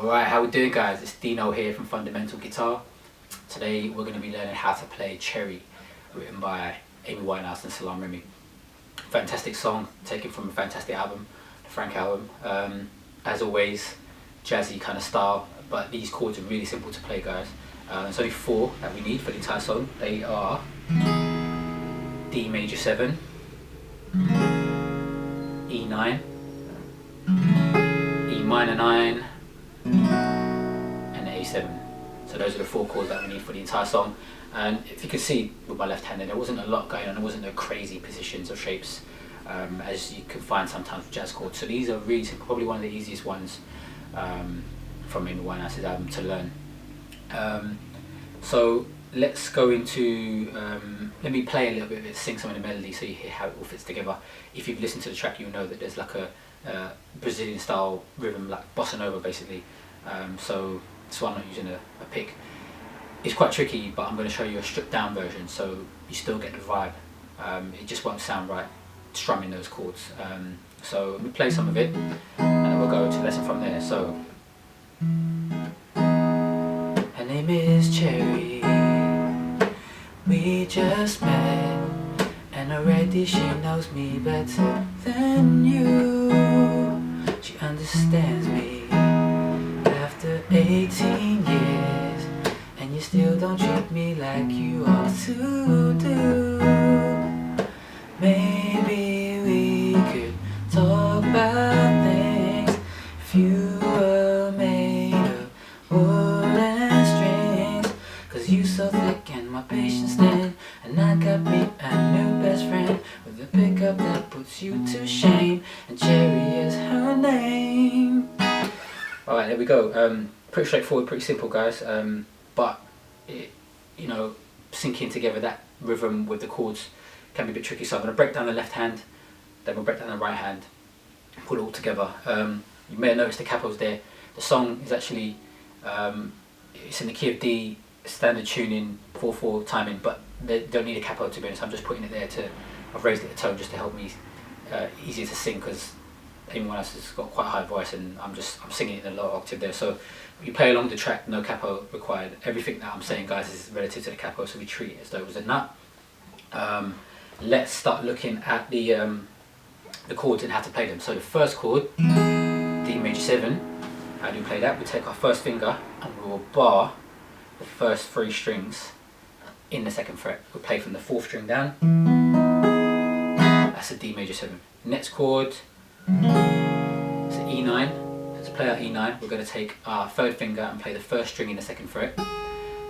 Alright, how we doing, guys? It's Dino here from Fundamental Guitar. Today we're going to be learning how to play Cherry, written by Amy Winehouse and Salam Remy. Fantastic song, taken from a fantastic album, the Frank album. As always, jazzy kind of style, but these chords are really simple to play, guys. There's only 4 that we need for the entire song. They are D major 7, E9, E minor 9, and A7. So those are the 4 chords that we need for the entire song. And if you can see with my left hand, there wasn't a lot going on. There wasn't no crazy positions or shapes as you can find sometimes with jazz chords. So these are really simple, probably one of the easiest ones from Amy Winehouse's album to learn. So let's go into, let me play a little bit of it, sing some of the melody so you hear how it all fits together. If you've listened to the track, you'll know that there's like a Brazilian style rhythm, like bossa nova basically. So that's why I'm not using a pick. It's quite tricky, but I'm going to show you a stripped down version so you still get the vibe. It just won't sound right strumming those chords. So let me play some of it and then we'll go to the lesson from there. So, her name is Cherry, we just met, and already she knows me better than you. She understands me after 18 years, and you still don't treat me like you ought to do. Maybe we could talk about things if you were made of wood and strings, 'cause you so thick and my patience thin, and I got me a new best friend with a pickup that puts you to shame, and Cherry is her name. Alright, there we go. Pretty straightforward, pretty simple, guys. But it, you know, syncing together that rhythm with the chords can be a bit tricky. So I'm going to break down the left hand, then we'll break down the right hand, put it all together. You may have noticed the capos there. The song is actually it's in the key of D, standard tuning, 4/4 timing, but they don't need a capo to be honest. I'm just putting it there to, I've raised it a tone just to help me easier to sing, because anyone else has got quite a high voice and I'm singing it in a lower octave there. So you play along the track, no capo required. Everything that I'm saying, guys, is relative to the capo, so we treat it as though it was a nut. Let's start looking at the chords and how to play them. So the first chord, D major 7, how do we play that? We take our first finger and we will bar the first 3 strings in the 2nd fret. We'll play from the 4th string down. That's a D major 7. Next chord, it's an E9. To play our E9, we're going to take our 3rd finger and play the 1st string in the 2nd fret.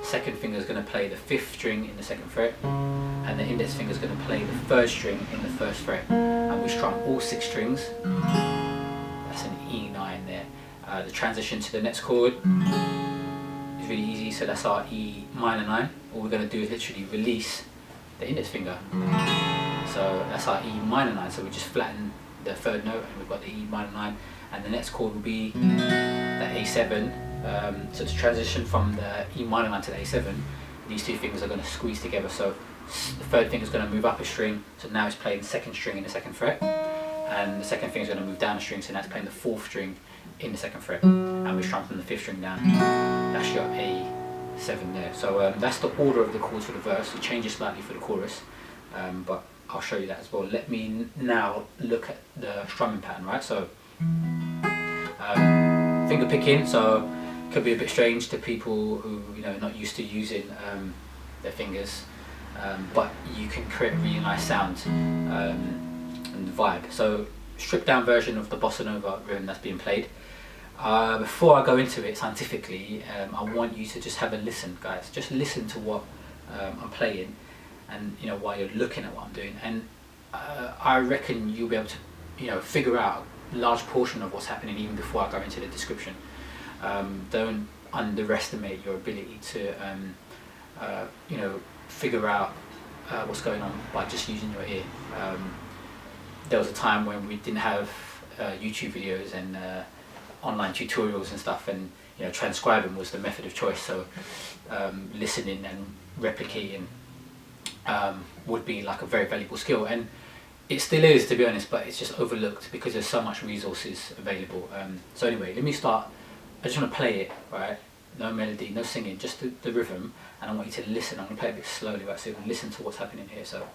2nd finger is going to play the 5th string in the 2nd fret, and the index finger is going to play the 3rd string in the 1st fret, and we strum all 6 strings. That's an E9 there. The transition to the next chord is really easy, so that's our E minor 9. All we're going to do is literally release the index finger. So that's our E minor 9, so we just flatten the 3rd note and we've got the E minor 9, and the next chord will be the A7. So to transition from the E minor 9 to the A7, these 2 fingers are going to squeeze together, so the 3rd finger is going to move up a string, so now it's playing the 2nd string in the 2nd fret, and the 2nd finger is going to move down a string, so now it's playing the 4th string in the 2nd fret, and we strum from the 5th string down. That's your A7 there. So that's the order of the chords for the verse. It changes slightly for the chorus, but I'll show you that as well. Let me now look at the strumming pattern, right? So finger picking, so it could be a bit strange to people who, you know, are not used to using their fingers, but you can create a really nice sound and vibe. So stripped down version of the bossa nova rhythm that's being played. Before I go into it scientifically, I want you to just have a listen, guys. Just listen to what I'm playing, and you know, while you're looking at what I'm doing, and I reckon you'll be able to, you know, figure out a large portion of what's happening even before I go into the description. Don't underestimate your ability to you know, figure out what's going on by just using your ear. There was a time when we didn't have YouTube videos and online tutorials and stuff, and you know, transcribing was the method of choice. So listening and replicating would be like a very valuable skill, and it still is, to be honest, but it's just overlooked because there's so much resources available. So anyway, let me start I just want to play it, right? No melody, no singing, just the rhythm, and I want you to listen. I'm going to play it a bit slowly, right? So you can listen to what's happening here. So.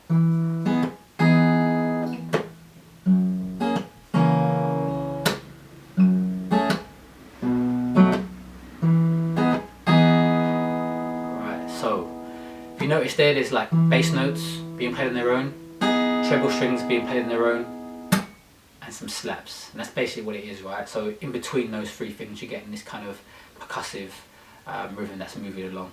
Right, so if you notice there's like bass notes being played on their own, treble strings being played on their own, and some slaps, and that's basically what it is, right? So in between those three things you're getting this kind of percussive rhythm that's moving along.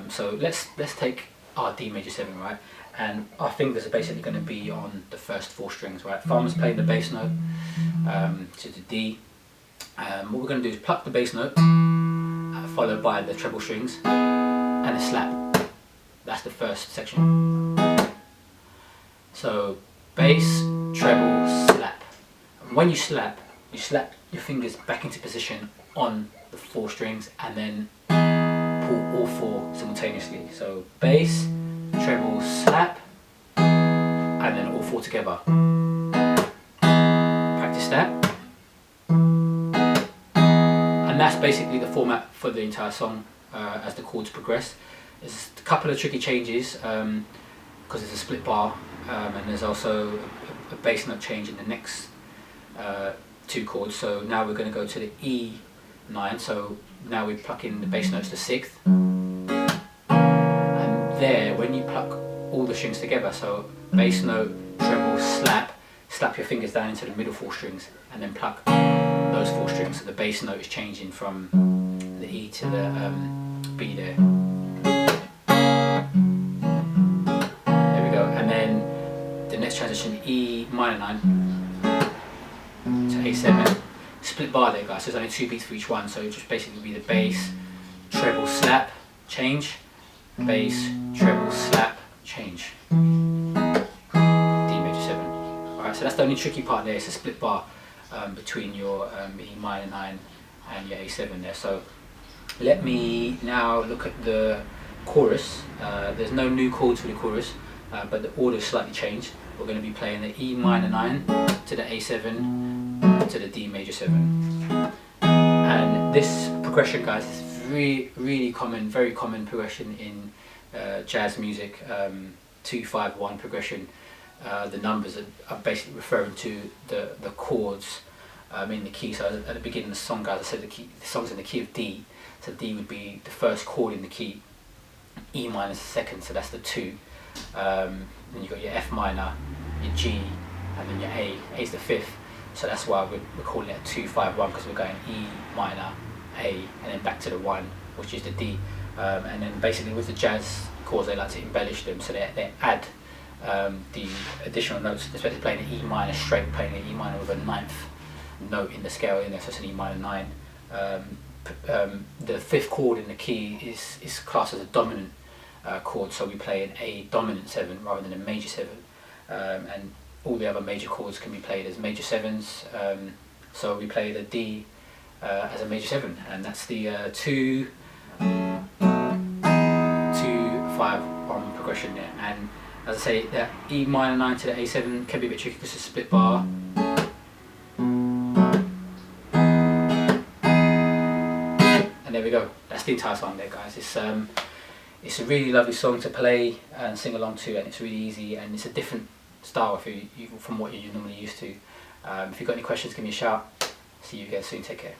So let's take our D major 7, right? And our fingers are basically going to be on the first 4 strings, right? Thumb's playing the bass note to the D. What we're going to do is pluck the bass note, followed by the treble strings and a slap. That's the first section. So bass, treble, slap. And when you slap your fingers back into position on the 4 strings and then pull all 4 simultaneously. So bass, treble, slap, and then all 4 together. Practice that. And that's basically the format for the entire song as the chords progress. There's a couple of tricky changes because it's a split bar, and there's also a bass note change in the next 2 chords. So now we're going to go to the E9, so now we pluck in the bass notes to 6th, and there when you pluck all the strings together, so bass note, treble, slap your fingers down into the middle 4 strings and then pluck those 4 strings, so the bass note is changing from the E to the B there. There we go, and then the next transition, E minor 9 to A7, split bar there guys, so there's only 2 beats for each one, so it just basically be the bass, treble, slap, change, bass, treble, slap, change. D major 7. Alright, so that's the only tricky part there, it's a split bar between your E minor 9 and your A7 there. So let me now look at the chorus. There's no new chords for the chorus, but the order is slightly changed. We're going to be playing the E minor 9 to the A7 to the D major 7. And this progression guys is really common, very common progression in jazz music, 2-5-1 progression. The numbers are basically referring to the chords in the key. So at the beginning of the song guys, I said the song's in the key of D, so D would be the first chord in the key, E minor is the second, so that's the 2. Then you've got your F minor, your G, and then your A is the 5th. So that's why we're calling it 2-5-1, because we're going E minor, A, and then back to the 1, which is the D. And then basically with the jazz chords, they like to embellish them, so they add the additional notes, especially playing an E minor straight, playing an E minor with a 9th note in the scale in there, so it's an E minor 9. The 5th chord in the key is classed as a dominant chord, so we play an A dominant 7 rather than a major 7. And all the other major chords can be played as major 7s, so we play the D as a major 7, and that's the 2-5-1 progression there. And as I say, that E minor 9 to the A7 can be a bit tricky because it's a split bar. And there we go, that's the entire song there guys. It's a really lovely song to play and sing along to, and it's really easy, and it's a different style from what you're normally used to. If you've got any questions, give me a shout. See you again soon, take care.